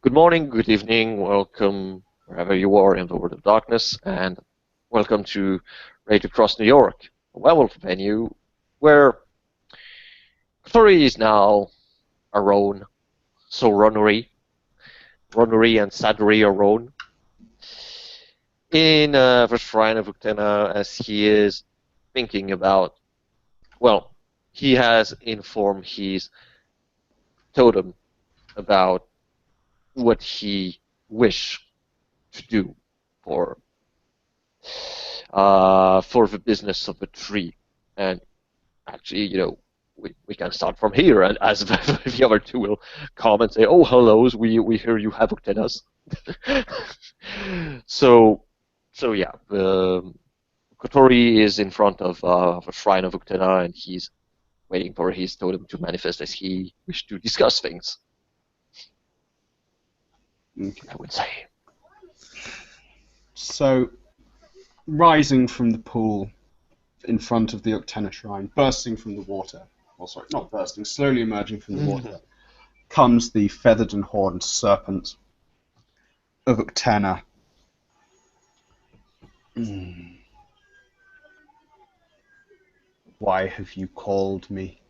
Good morning, good evening, welcome wherever you are in the world of darkness, and welcome to Raid Across New York, a werewolf venue where Cthulhu is now our own, so Ronery and Sadri are own. In the Shrine of Uktena, as he is thinking about, well, he has informed his totem about what he wish to do for for the business of the tree. And actually, we can start from here, and as the other two will come and say, "Oh, hellos, we hear you have looked at us." so, so yeah, Kotori is in front of a shrine of Uktena, and he's waiting for his totem to manifest as he wished to discuss things. Okay. I would say. So, rising from the pool in front of the Uktena shrine, bursting from the water, or sorry, not bursting, slowly emerging from the water, comes the feathered and horned serpent of Uktena. Why have you called me?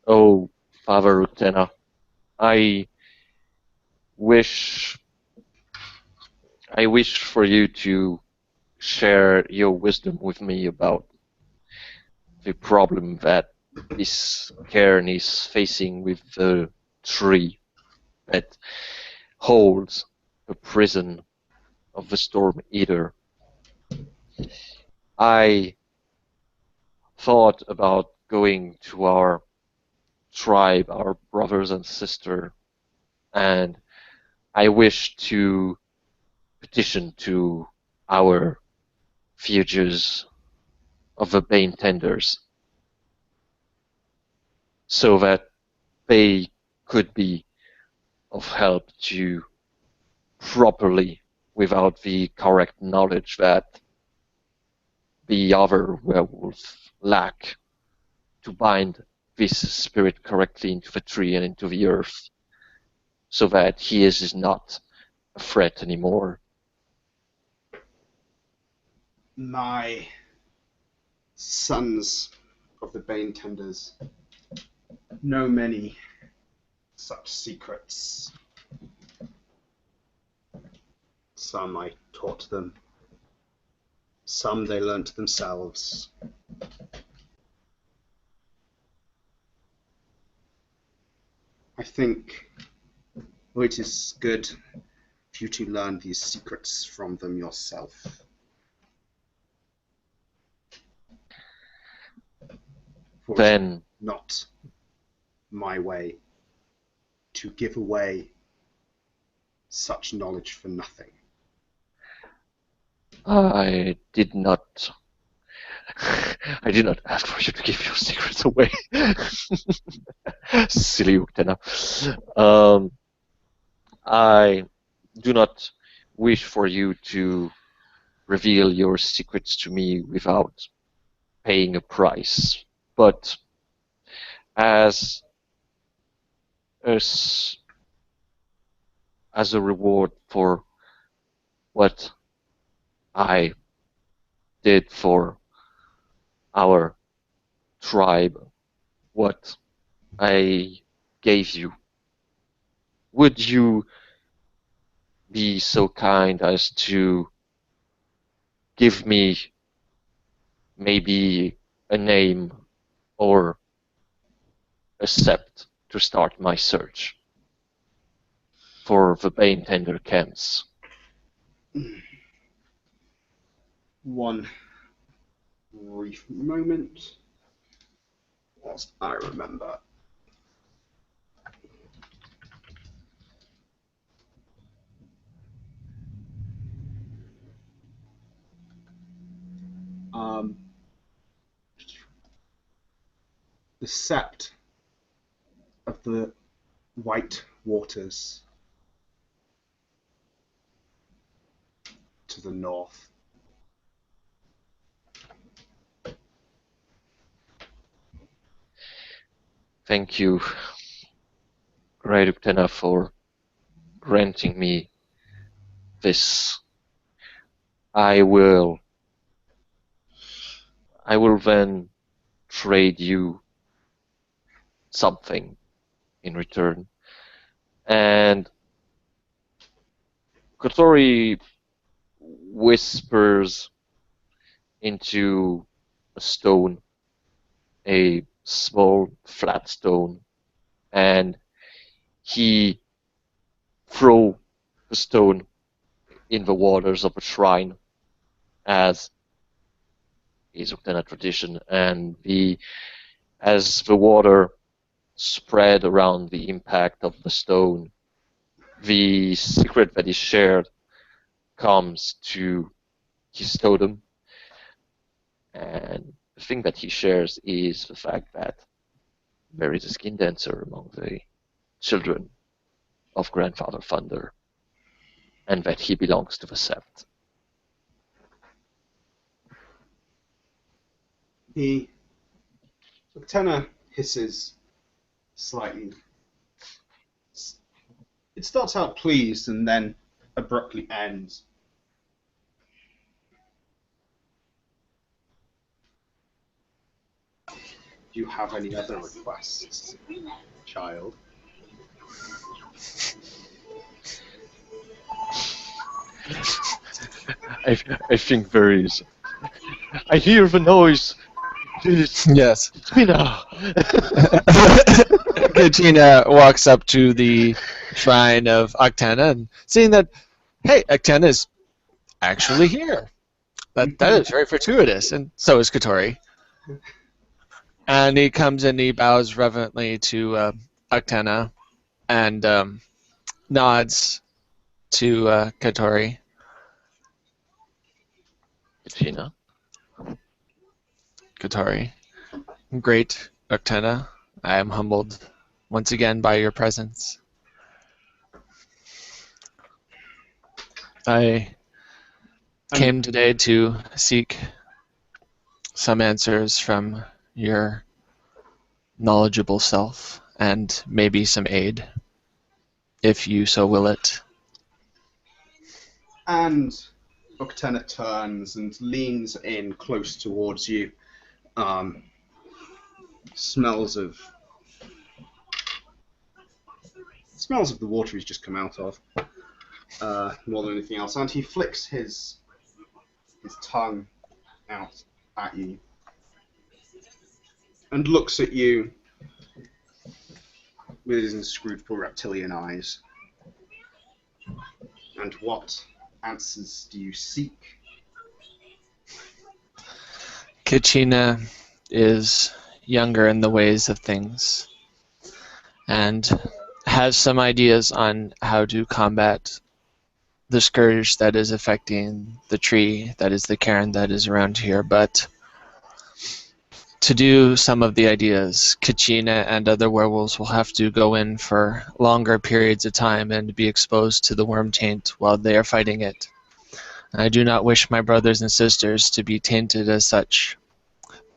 Oh, Father Uktena, I wish I wish for you to share your wisdom with me about the problem that this cairn is facing with the tree that holds the prison of the Storm Eater. I thought about going to our tribe, our brothers and sisters, and I wish to petition to our fugitives of the Bane Tenders so that they could be of help to properly, without the correct knowledge that the other werewolves lack, to bind this spirit correctly into the tree and into the earth, so that he is not a threat anymore. My sons of the Bane Tenders know many such secrets. Some I taught them, some they learnt themselves. I think it is good for you to learn these secrets from them yourself. For it is Then not my way to give away such knowledge for nothing. I did not I did not ask for you to give your secrets away. Silly Uktena. I do not wish for you to reveal your secrets to me without paying a price. But as as, as a reward for what I did for our tribe, what I gave you, would you be so kind as to give me maybe a name or a sept to start my search for the Bane Tender camps? One brief moment whilst I remember. Um, the sept of the white waters to the north. Thank you, Great Uktena, for granting me this. I will then trade you something in return. And Kotori whispers into a stone, a small flat stone, and he throw the stone in the waters of a shrine, as is Uktena tradition, and as the water spread around the impact of the stone, the secret that is shared comes to his totem, and the thing that he shares is the fact that there is a skin dancer among the children of Grandfather Thunder, and that he belongs to the Sept. The Uktena hisses slightly. It starts out pleased and then abruptly ends. Do you have any other requests, child? I think there is. I hear the noise. Yes. Mina. Kachina walks up to the shrine of Uktena and seeing that, hey, Uktena is actually here. That is very fortuitous, and so is Kotori. And he comes and he bows reverently to Uktena and nods to Kotori. Kachina. Kotori. Great Uktena, I am humbled once again by your presence. I came today to seek some answers from your knowledgeable self and maybe some aid, if you so will it. And Uktena turns and leans in close towards you. Smells of the water he's just come out of, more than anything else. And he flicks his tongue out at you and looks at you with his inscrutable reptilian eyes. And what answers do you seek? Kachina is younger in the ways of things and has some ideas on how to combat the scourge that is affecting the tree that is the cairn that is around here, but to do some of the ideas, Kachina and other werewolves will have to go in for longer periods of time and be exposed to the worm taint while they are fighting it. I do not wish my brothers and sisters to be tainted as such.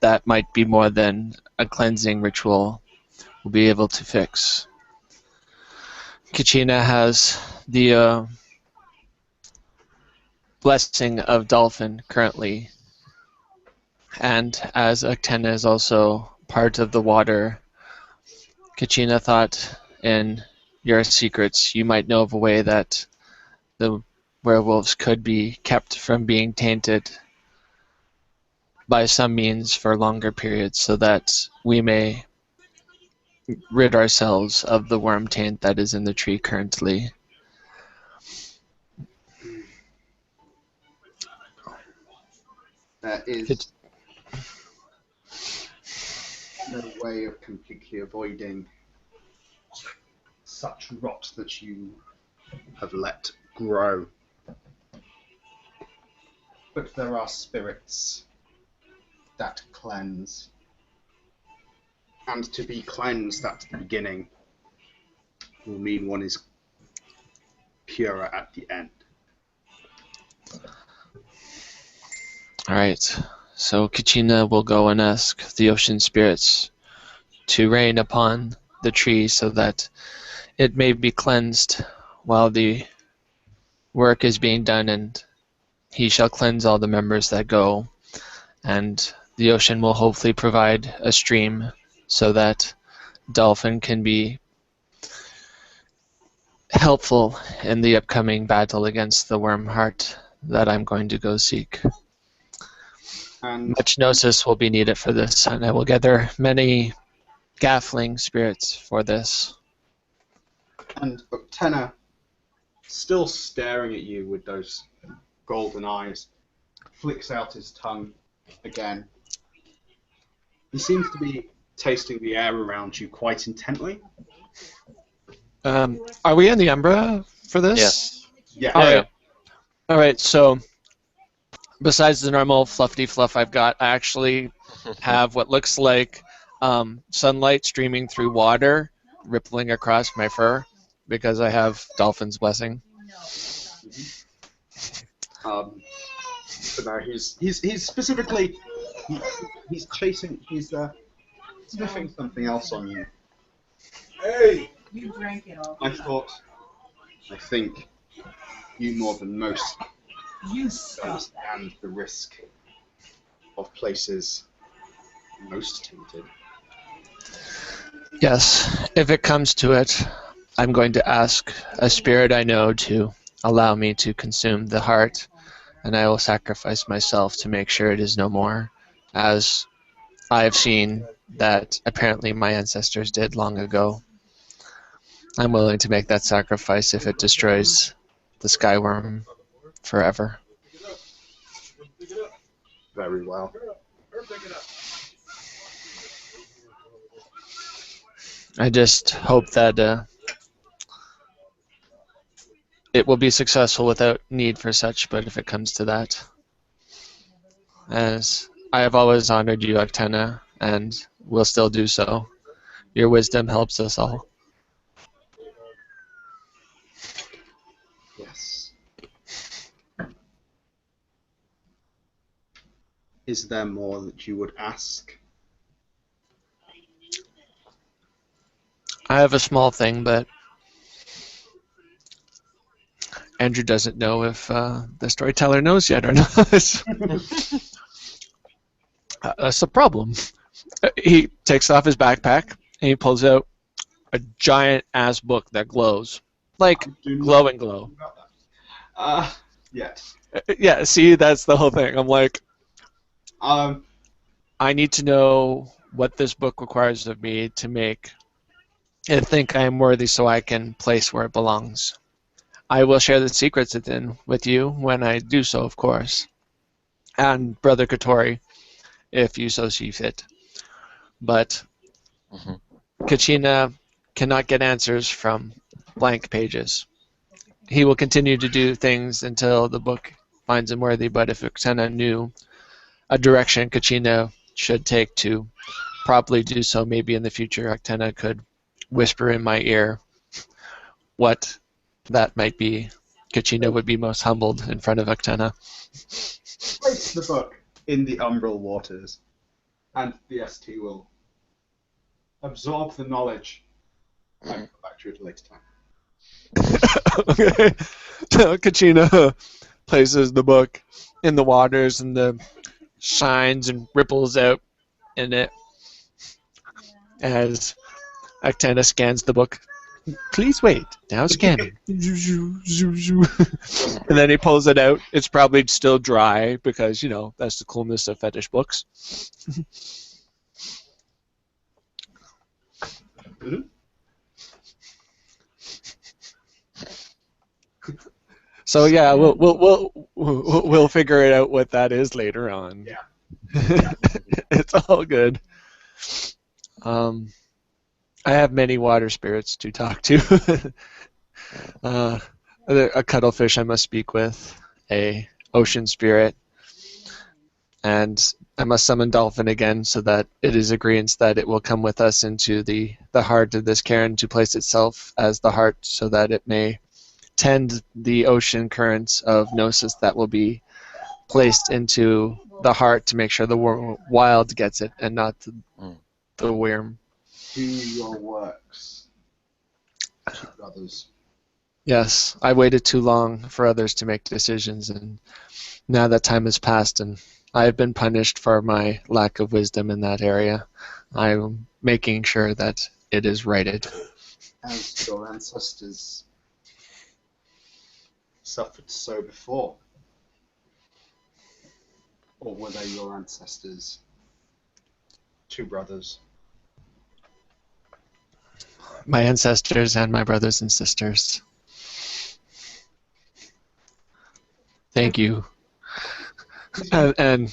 That might be more than a cleansing ritual will be able to fix. Kachina has the blessing of Dolphin currently, and as Uktena is also part of the water, Kachina thought in your secrets you might know of a way that the werewolves could be kept from being tainted by some means for longer periods so that we may rid ourselves of the worm taint that is in the tree currently. There is no way of completely avoiding such rot that you have let grow. But there are spirits that cleanse. And to be cleansed at the beginning will mean one is purer at the end. Alright, so Kachina will go and ask the ocean spirits to rain upon the tree so that it may be cleansed while the work is being done, and he shall cleanse all the members that go, and the ocean will hopefully provide a stream so that Dolphin can be helpful in the upcoming battle against the worm heart that I'm going to go seek. And Much gnosis will be needed for this, and I will gather many Gaffling spirits for this. Uktena, still staring at you with those golden eyes, flicks out his tongue again. He seems to be tasting the air around you quite intently. Are we in the Umbra for this? Yes. Yeah. All right, so besides the normal fluffy fluff I've got, I actually have what looks like sunlight streaming through water, rippling across my fur, because I have Dolphin's blessing. But no, he's specifically he's chasing, he's sniffing something else on you. Hey! You drank it all. I think you more than most You stop. understand the risk of places most tainted. Yes, if it comes to it, I'm going to ask a spirit I know to allow me to consume the heart, and I will sacrifice myself to make sure it is no more, as I have seen that apparently my ancestors did long ago. I'm willing to make that sacrifice if it destroys the Skyworm forever. Very well. I just hope that it will be successful without need for such, but if it comes to that. As I have always honored you, Uktena, and will still do so. Your wisdom helps us all. Yes. Is there more that you would ask? I have a small thing, but Andrew doesn't know if the storyteller knows yet or not. That's the problem. He takes off his backpack and he pulls out a giant ass book that glows. Like glow and glow. Yes. Yeah, see, that's the whole thing. I'm like, Um, I need to know what this book requires of me to make it think I am worthy so I can place where it belongs. I will share the secrets within with you when I do so, of course. And Brother Katori, if you so see fit. But Kachina cannot get answers from blank pages. He will continue to do things until the book finds him worthy, but if Uktena knew a direction Kachina should take to properly do so, maybe in the future Uktena could whisper in my ear what that might be. Kachina would be most humbled in front of Uktena. place the book in the umbral waters, and the ST will absorb the knowledge and come back to it at a later time. Okay. So Kachina places the book in the waters and the shines and ripples out in it as Uktena scans the book. Please wait. Now scanning. And then he pulls it out. It's probably still dry because, you know, that's the coolness of fetish books. So yeah, we'll figure it out what that is later on. Yeah. It's all good. I have many water spirits to talk to. A cuttlefish I must speak with, a ocean spirit, and I must summon Dolphin again so that it is agreement that it will come with us into the heart of this cairn to place itself as the heart so that it may tend the ocean currents of gnosis that will be placed into the heart to make sure the wild gets it and not the worm. Do your works, two brothers. Yes, I waited too long for others to make decisions, and now that time has passed and I have been punished for my lack of wisdom in that area. I'm making sure that it is righted. As your ancestors suffered so before? Or were they your ancestors? Two brothers. My ancestors and my brothers and sisters. Thank you. And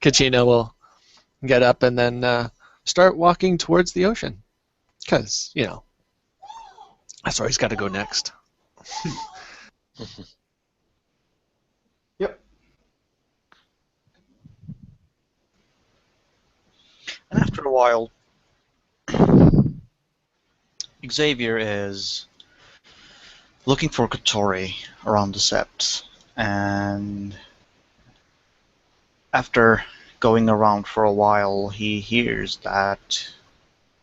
Kachina will get up and then start walking towards the ocean. Because, that's where he's got to go next. Yep. And after a while, Xavier is looking for Kotori around the Sept, and after going around for a while, he hears that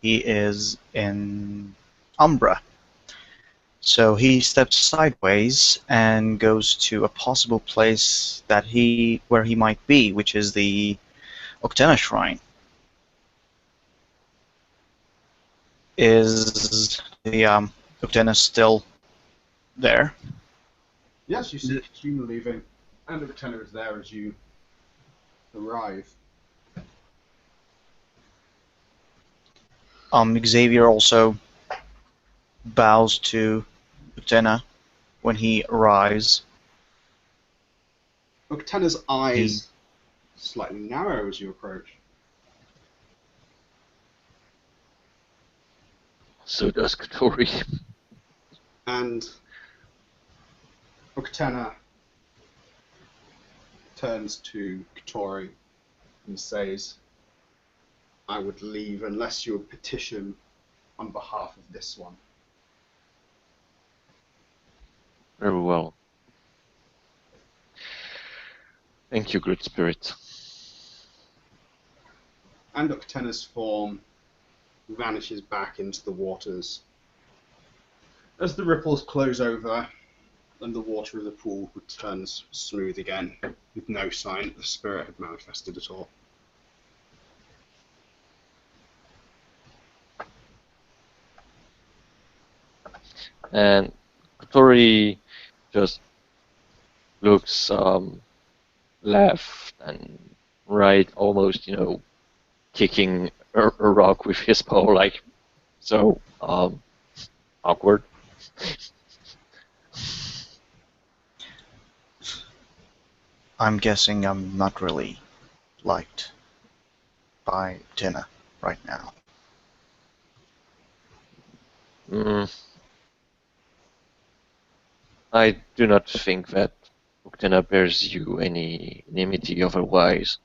he is in Umbra. So he steps sideways and goes to a possible place where he might be, which is the Octena Shrine. Is the Octena still there? Yes, you see Kachina leaving, and the Octena is there as you arrive. Xavier also bows to Octena when he arrives. Octena's eyes slightly narrow as you approach. So does Kotori. And Octena turns to Kotori and says, I would leave unless you would petition on behalf of this one. Very well. Thank you, Great Spirit. And Octena's form vanishes back into the waters. As the ripples close over and the water of the pool returns smooth again, with no sign that the spirit had manifested at all. And Kotori just looks left and right, almost, kicking a rock with his paw, like so awkward. I'm guessing I'm not really liked by Octena right now. I do not think that Octena bears you any enmity. Otherwise,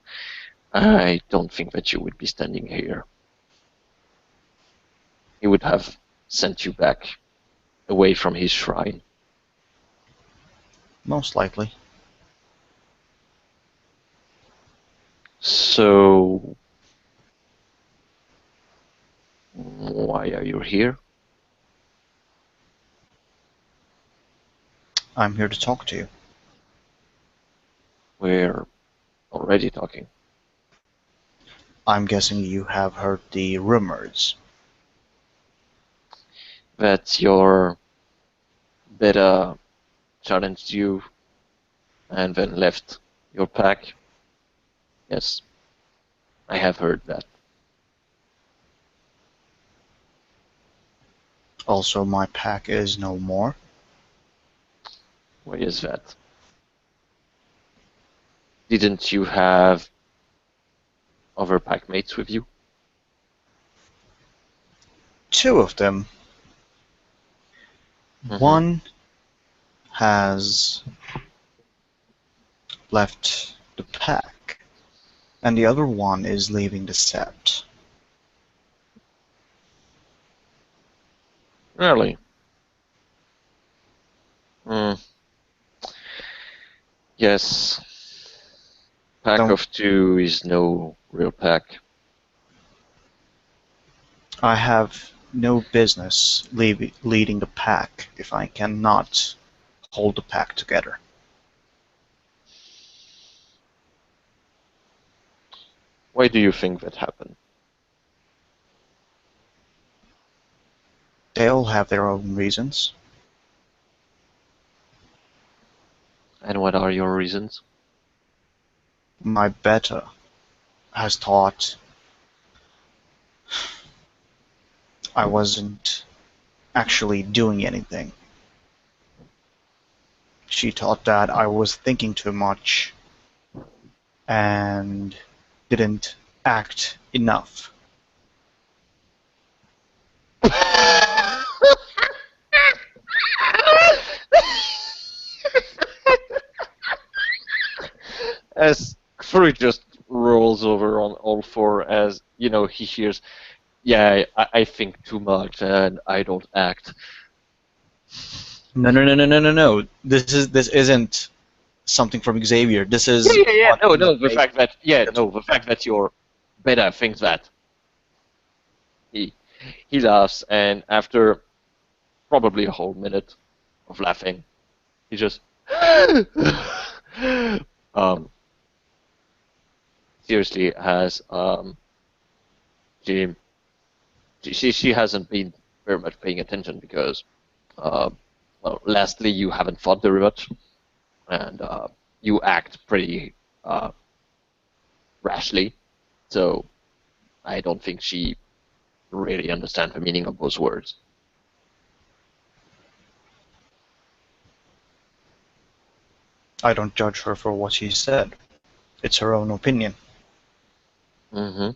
I don't think that you would be standing here. He would have sent you back away from his shrine. Most likely. So, why are you here? I'm here to talk to you. We're already talking. I'm guessing you have heard the rumors. That your beta challenged you and then left your pack. Yes, I have heard that. Also, my pack is no more. Why is that? Didn't you have other pack mates with you? Two of them. Mhm. One has left the pack, and the other one is leaving the Sept. Really? Hmm. Yes. pack Don't- of two is no real pack. I have no business leading the pack if I cannot hold the pack together. Why do you think that happened? They all have their own reasons. And what are your reasons? My better has thought I wasn't actually doing anything. She thought that I was thinking too much and didn't act enough. As Furry just rolls over on all four as, he hears, yeah, I think too much and I don't act. No. This isn't something from Xavier. This is Yeah. what No, the made- fact that your beta thinks that. He laughs, and after probably a whole minute of laughing, he just seriously has she hasn't been very much paying attention because lastly you haven't fought very much, and you act pretty rashly, so I don't think she really understands the meaning of those words. I don't judge her for what she said. It's her own opinion. Mm-hmm.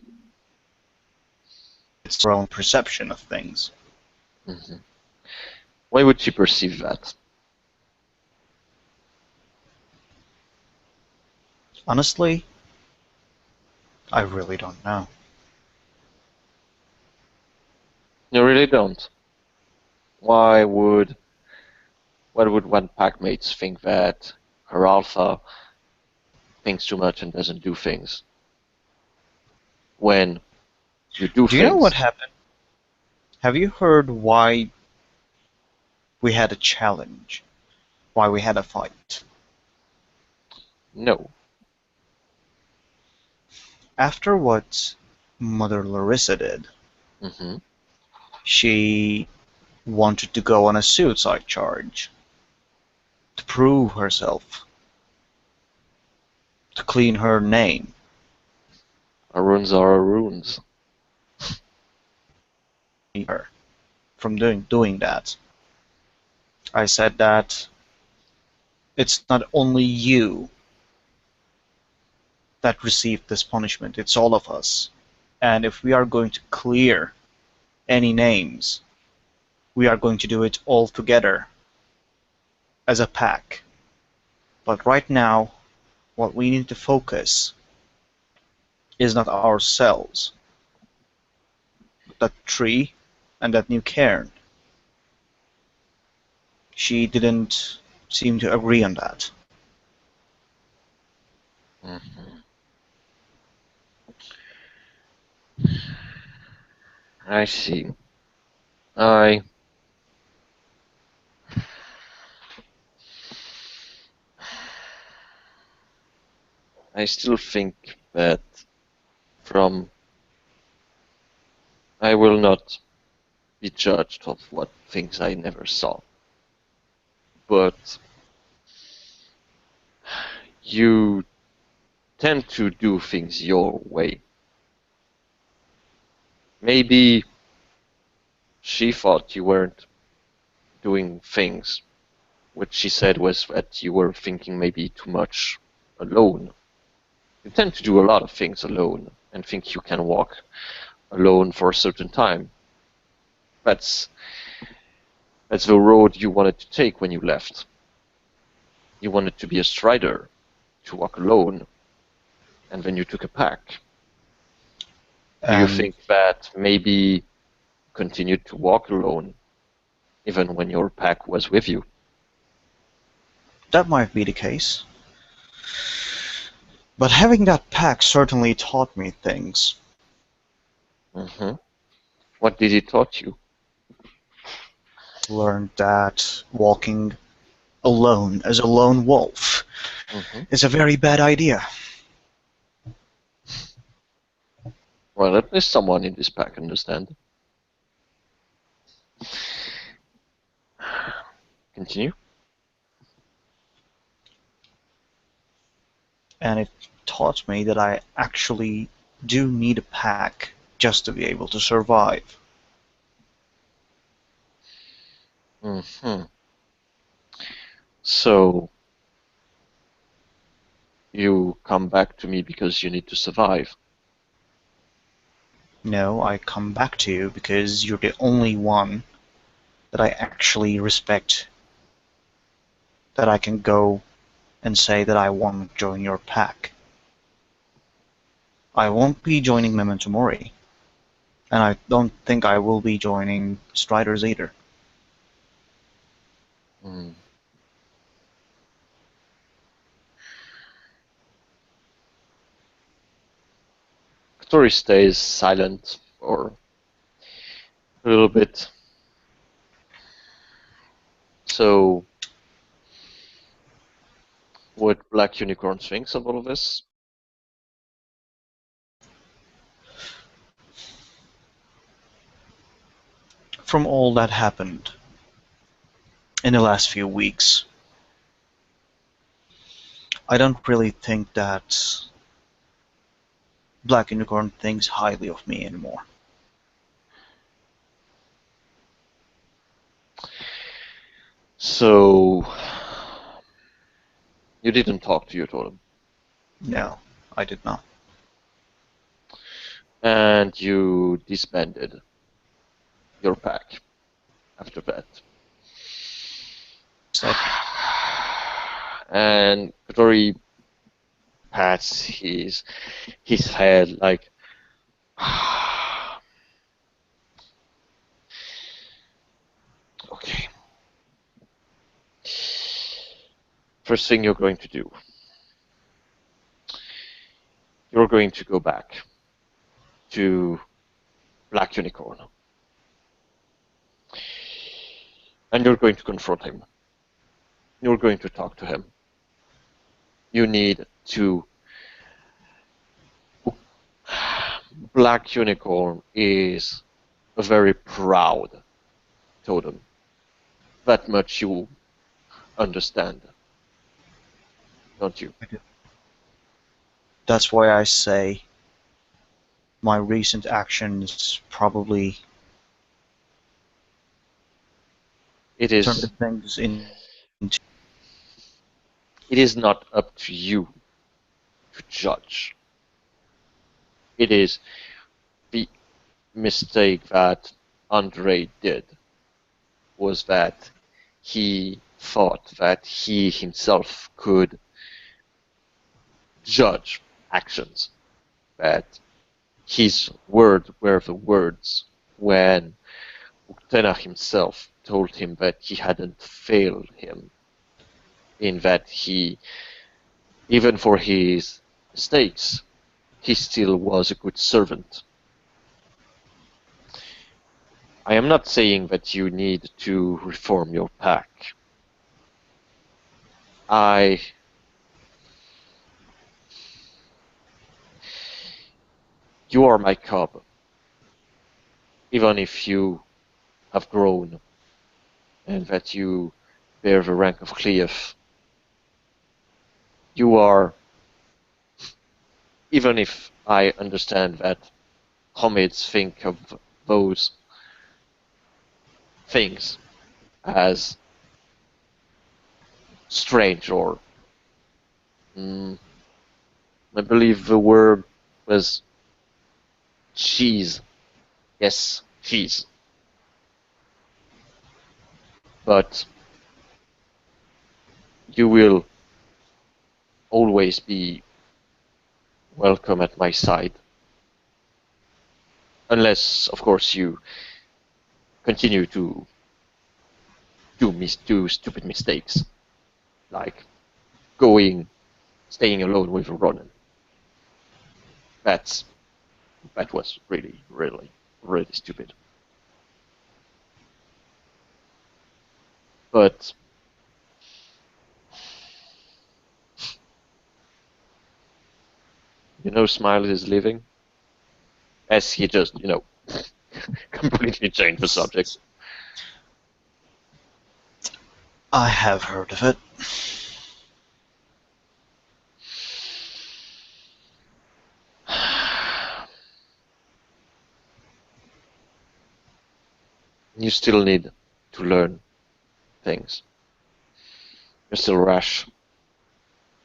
It's her own perception of things. Mm-hmm. Why would she perceive that? Honestly, I really don't know. You really don't. Why would one packmates think that her alpha thinks too much and doesn't do things? When you do Do you know things, what happened? Have you heard why we had a challenge? Why we had a fight? no. After what Mother Larissa did, Mm-hmm. she wanted to go on a suicide charge to prove herself, to clean her name. Runes are runes. Her from doing that. I said that it's not only you that received this punishment, it's all of us. And if we are going to clear any names, we are going to do it all together as a pack. But right now, what we need to focus is not ourselves, but that tree and that new cairn. She didn't seem to agree on that. Mm-hmm. I see. I still think that I will not be judged of what things I never saw. But you tend to do things your way. Maybe she thought you weren't doing things. What she said was that you were thinking maybe too much alone. You tend to do a lot of things alone and think you can walk alone for a certain time. That's the road you wanted to take when you left. You wanted to be a strider, to walk alone, and then you took a pack. Do you think that maybe continued to walk alone, even when your pack was with you? That might be the case. But having that pack certainly taught me things. Mm-hmm. What did it taught you? Learned that walking alone as a lone wolf Mm-hmm. is a very bad idea. Well, at least someone in this pack understands. Continue. And it taught me that I actually do need a pack just to be able to survive. Mm-hmm. So you come back to me because you need to survive. No, I come back to you because you're the only one that I actually respect, that I can go and say that I want to join your pack. I won't be joining Memento Mori, and I don't think I will be joining Striders either. Mm. Tori stays silent for a little bit. So, what Black Unicorn thinks of all of this? From all that happened in the last few weeks, I don't really think that Black Unicorn thinks highly of me anymore. So, you didn't talk to your totem, No, I did not. and you disbanded your pack after that. So, And Kotori pats his head like, okay. First thing you're going to do, you're going to go back to Black Unicorn. And you're going to confront him. You're going to talk to him. You need to... Black Unicorn is a very proud totem. That much you understand, don't you? that's why I say my recent actions probably It turned is, things into. it is not up to you to judge. It is the mistake that Andre did was that he thought that he himself could judge actions, that his words were the words when Uktena himself told him that he hadn't failed him, in that he, even for his mistakes, he still was a good servant. I am not saying that you need to reform your pack. You are my cub, even if you have grown and that you bear the rank of Cleef. You are, even if I understand that Homids think of those things as strange or I believe the word was cheese. Yes, cheese. But you will always be welcome at my side. Unless, of course, you continue to do stupid mistakes, like staying alone with Ronan. That was really, really, really stupid. But Smiley is leaving, as he just, completely changed the subject. I have heard of it. You still need to learn things. You're still rash.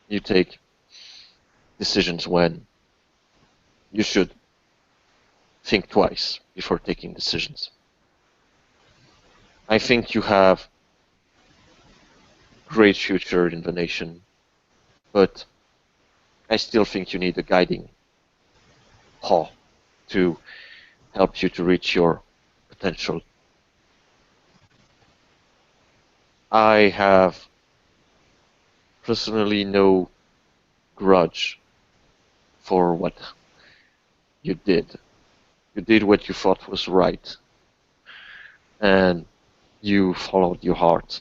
You take decisions when you should think twice before taking decisions. I think you have great future in the nation, but I still think you need a guiding paw to help you to reach your potential. I have personally no grudge for what you did. You did what you thought was right, and you followed your heart.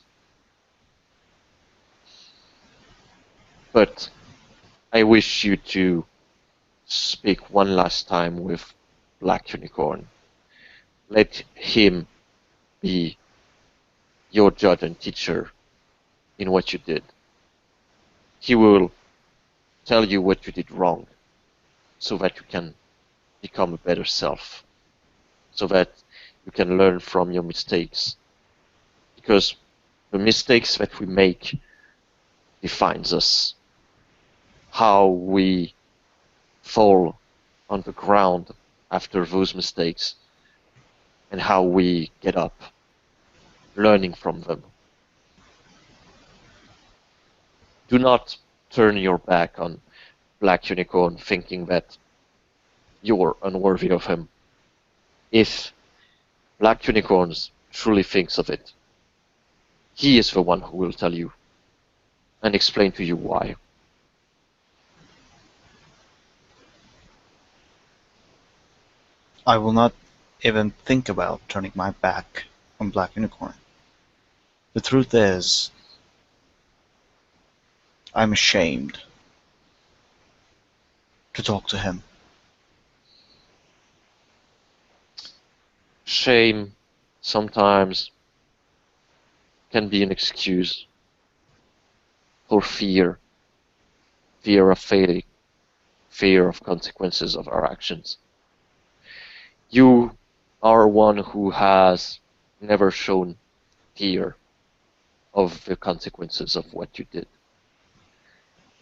But I wish you to speak one last time with Black Unicorn. Let him be your judge and teacher in what you did. He will tell you what you did wrong, so that you can become a better self, so that you can learn from your mistakes. Because the mistakes that we make defines us. How we fall on the ground after those mistakes, and how we get up, learning from them. Do not turn your back on Black Unicorn thinking that you're unworthy of him. If Black Unicorns truly thinks of it, he is the one who will tell you and explain to you why. I will not even think about turning my back on Black Unicorn. The truth is, I'm ashamed to talk to him. Shame sometimes can be an excuse for fear. Fear of failing, fear of consequences of our actions. You are one who has never shown fear of the consequences of what you did.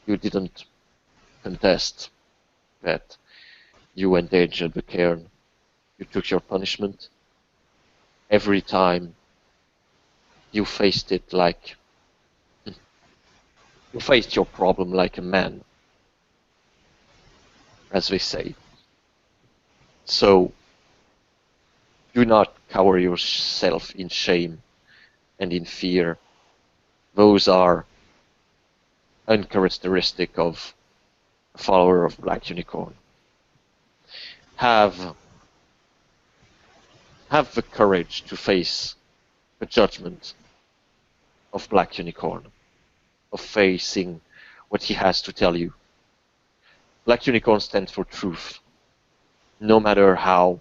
You didn't contest that you endangered the cairn. You took your punishment. Every time you faced it like you faced your problem like a man, as they say. So do not cower yourself in shame and in fear. Those are uncharacteristic of a follower of Black Unicorn. Have the courage to face the judgment of Black Unicorn, of facing what he has to tell you. Black Unicorn stands for truth, no matter how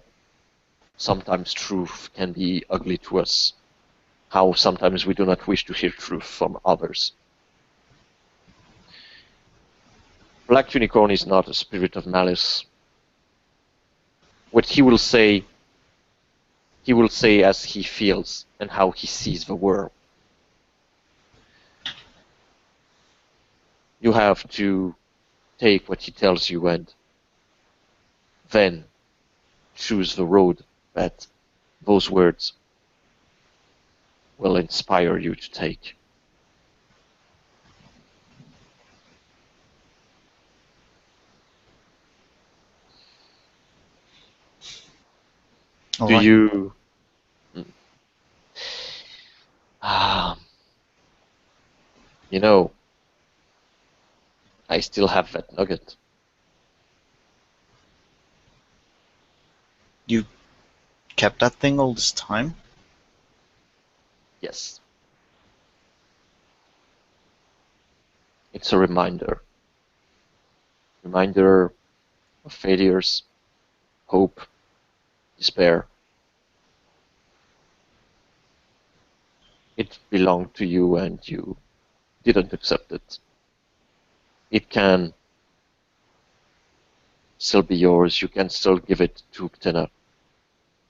sometimes truth can be ugly to us, how sometimes we do not wish to hear truth from others. Black Unicorn is not a spirit of malice. What he will say as he feels and how he sees the world. You have to take what he tells you and then choose the road that those words will inspire you to take. All Do right. you... you know, I still have that nugget. You kept that thing all this time? Yes. It's a reminder. Reminder of failures, hope, despair. It belonged to you and you didn't accept it. It can still be yours. You can still give it to Uktena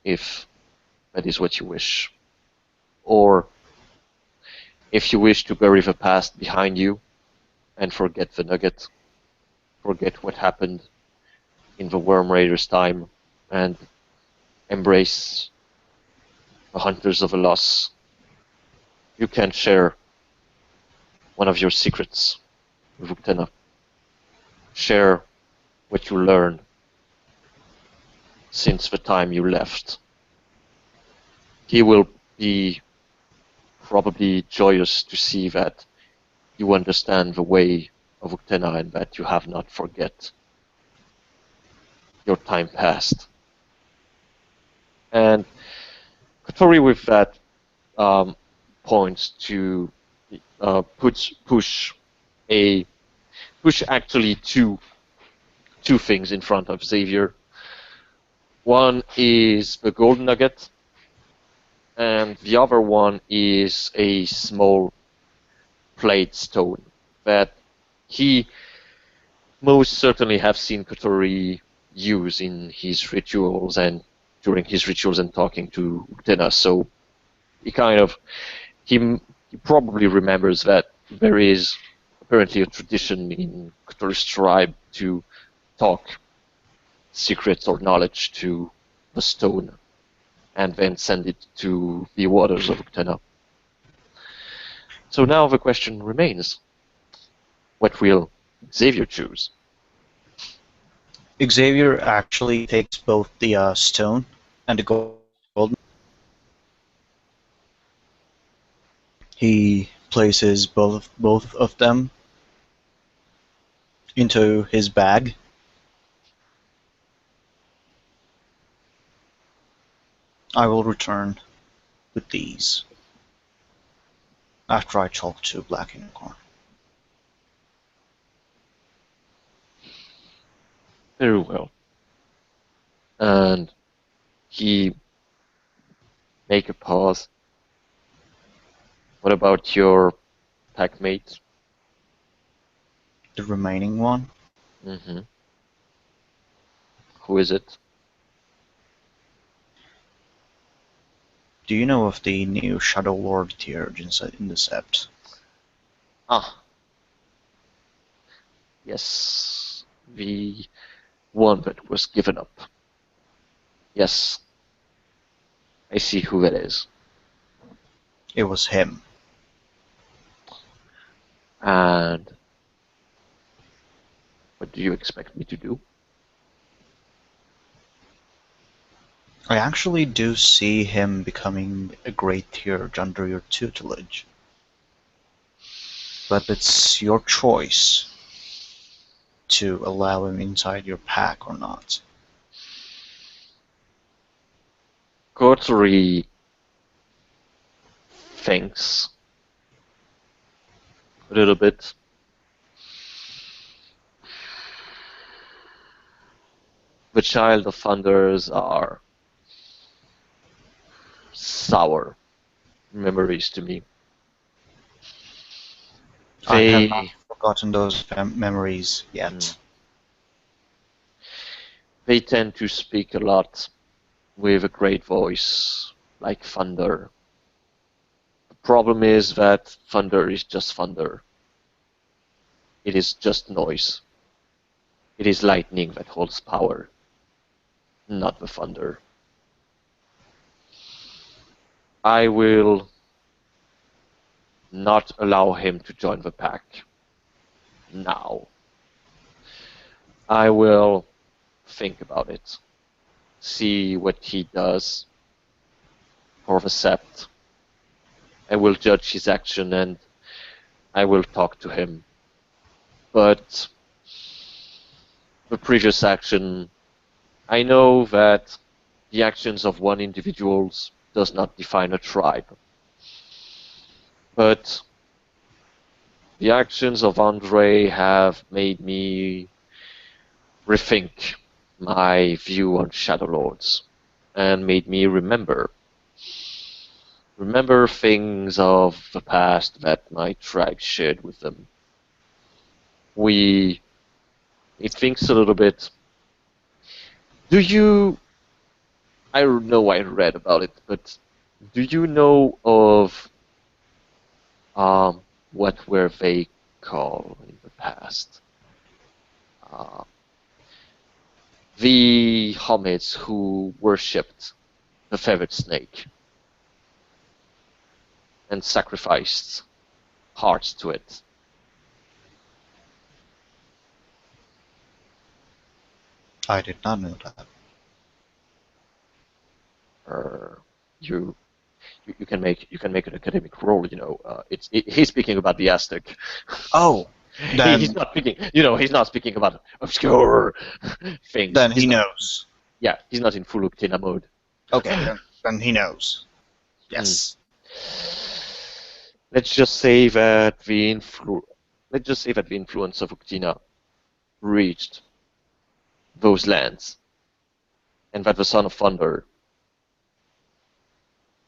if that is what you wish. Or if you wish to bury the past behind you and forget the nugget, forget what happened in the Worm Raiders' time and embrace the Hunters of the Loss, you can share one of your secrets with Uktena. Share what you learned since the time you left. He will be probably joyous to see that you understand the way of Uktena and that you have not forget your time past. And Kotori with that points to push actually two things in front of Xavier. One is the golden nugget, and the other one is a small plate stone that he most certainly have seen Kotori use in his rituals and during his rituals and talking to Uktena. So he probably remembers that there is apparently a tradition in Kotori's tribe to talk secrets or knowledge to the stone and then send it to the waters of Uktena. So now the question remains, what will Xavier choose? Xavier actually takes both the stone and the gold. He places both of them into his bag. I will return with these after I talk to Black Unicorn. Very well. And he make a pause. What about your packmate? The remaining one? Mm-hmm. Who is it? Do you know of the new Shadow Lord tier in the Sept? Ah. Yes. The one that was given up. Yes. I see who that is. It was him. And what do you expect me to do? I actually do see him becoming a great tier under your tutelage. But it's your choice to allow him inside your pack or not. Kotori thinks a little bit. The Child of Thunders are sour memories to me. I have not forgotten those memories yet. They tend to speak a lot with a great voice, like thunder. The problem is that thunder is just thunder. It is just noise. It is lightning that holds power, not the thunder. I will not allow him to join the pack now. I will think about it, see what he does for the Sept. I will judge his action and I will talk to him. But the previous action, I know that the actions of one individual does not define a tribe. But the actions of Andre have made me rethink my view on Shadow Lords and made me remember things of the past that my tribe shared with them. It thinks a little bit. I know I read about it, but do you know of what were they called in the past? Uh, the Homids who worshipped the feathered snake and sacrificed hearts to it. I did not know that. You can make an academic roll. He's speaking about the Aztec. Oh, then He's not speaking. He's not speaking about obscure things. then he knows. Yeah, he's not in full Uktena mode. Okay, then he knows. Yes. Let's just say that the influence of Uktena reached those lands, and that the Son of Thunder,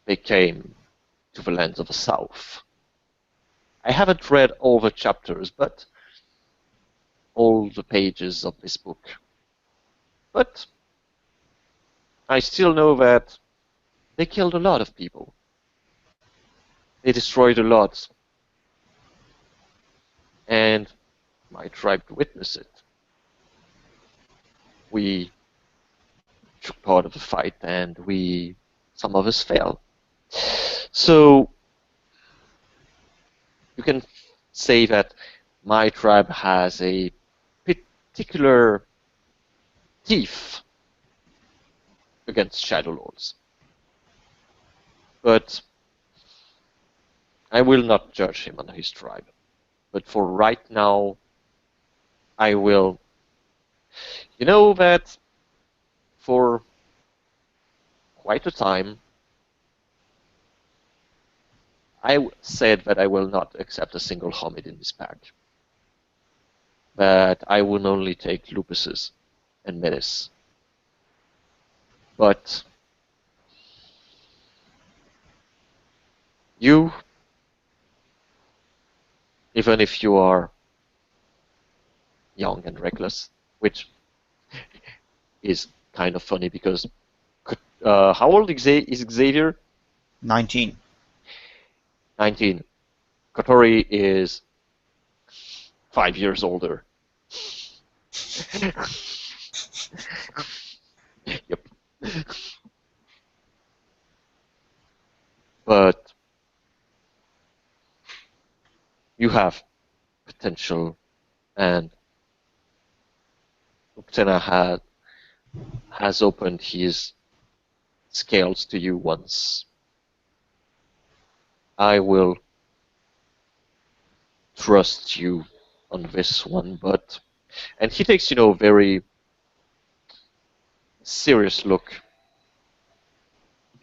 they came to the lands of the south. I haven't read all the chapters, but all the pages of this book. But I still know that they killed a lot of people. They destroyed a lot. And my tribe witnessed it. We took part of the fight, and some of us fell. So you can say that my tribe has a particular teeth against Shadow Lords. But I will not judge him on his tribe. But for right now, I will. You know that for quite a time, I said that I will not accept a single Homid in this pack. That I will only take Lupuses and Menace. But you, even if you are young and reckless, which is kind of funny because how old is Xavier? 19. 19. Kotori is 5 years older. Yep. But you have potential, and Uktena has opened his scales to you once. I will trust you on this one, and he takes, a very serious look.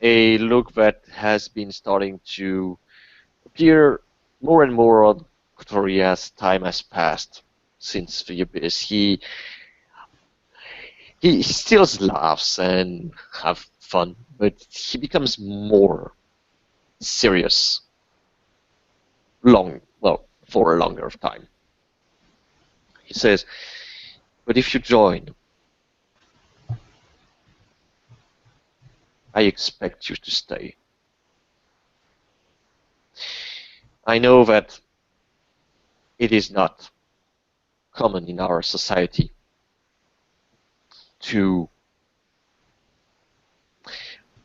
A look that has been starting to appear more and more on Kotori as time has passed since the Abyss. He still laughs and have fun, but he becomes more serious for a longer time. He says, but if you join, I expect you to stay. I know that it is not common in our society to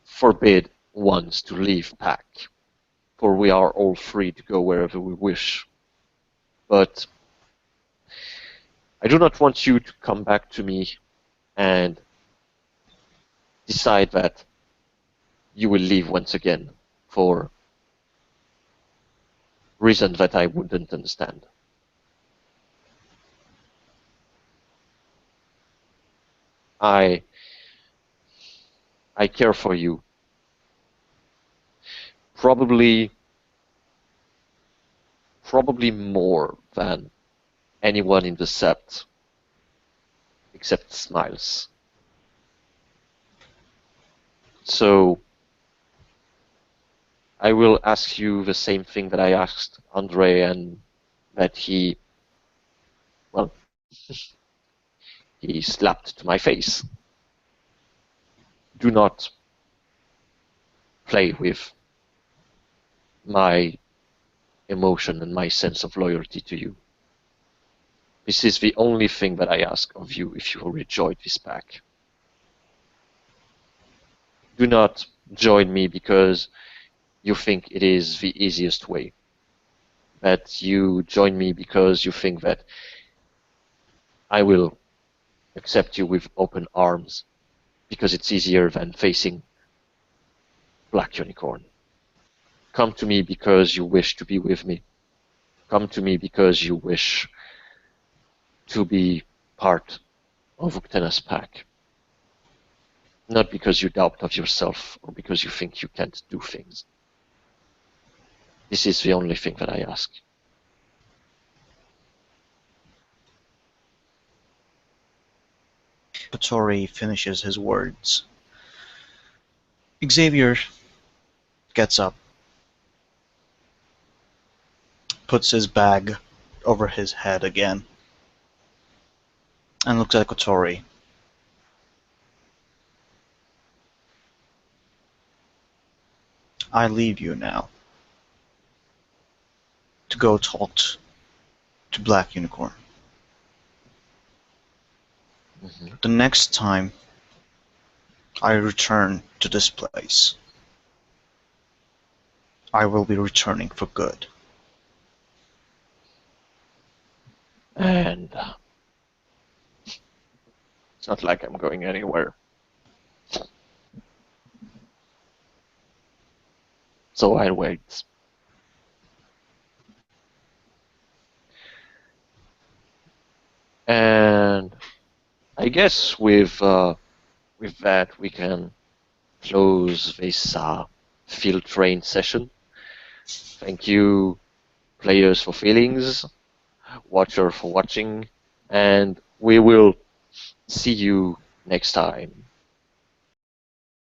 forbid ones to leave pack, for we are all free to go wherever we wish. But I do not want you to come back to me and decide that you will leave once again for reasons that I wouldn't understand. I I care for you. Probably more than anyone in the Sept, except Smiles. So I will ask you the same thing that I asked Andre, and that he slapped to my face. Do not play with my emotion and my sense of loyalty to you. This is the only thing that I ask of you if you will rejoin this pack. Do not join me because you think it is the easiest way. That you join me because you think that I will accept you with open arms because it's easier than facing Black Unicorn. Come to me because you wish to be with me. Come to me because you wish to be part of Uktana's pack. Not because you doubt of yourself or because you think you can't do things. This is the only thing that I ask. Kotori finishes his words. Xavier gets up, puts his bag over his head again, and looks at Kotori. I leave you now to go talk to Black Unicorn. Mm-hmm. The next time I return to this place, I will be returning for good. And it's not like I'm going anywhere. So I'll wait. And I guess with that we can close this field train session. Thank you, players, for feelings, watcher for watching, and we will see you next time.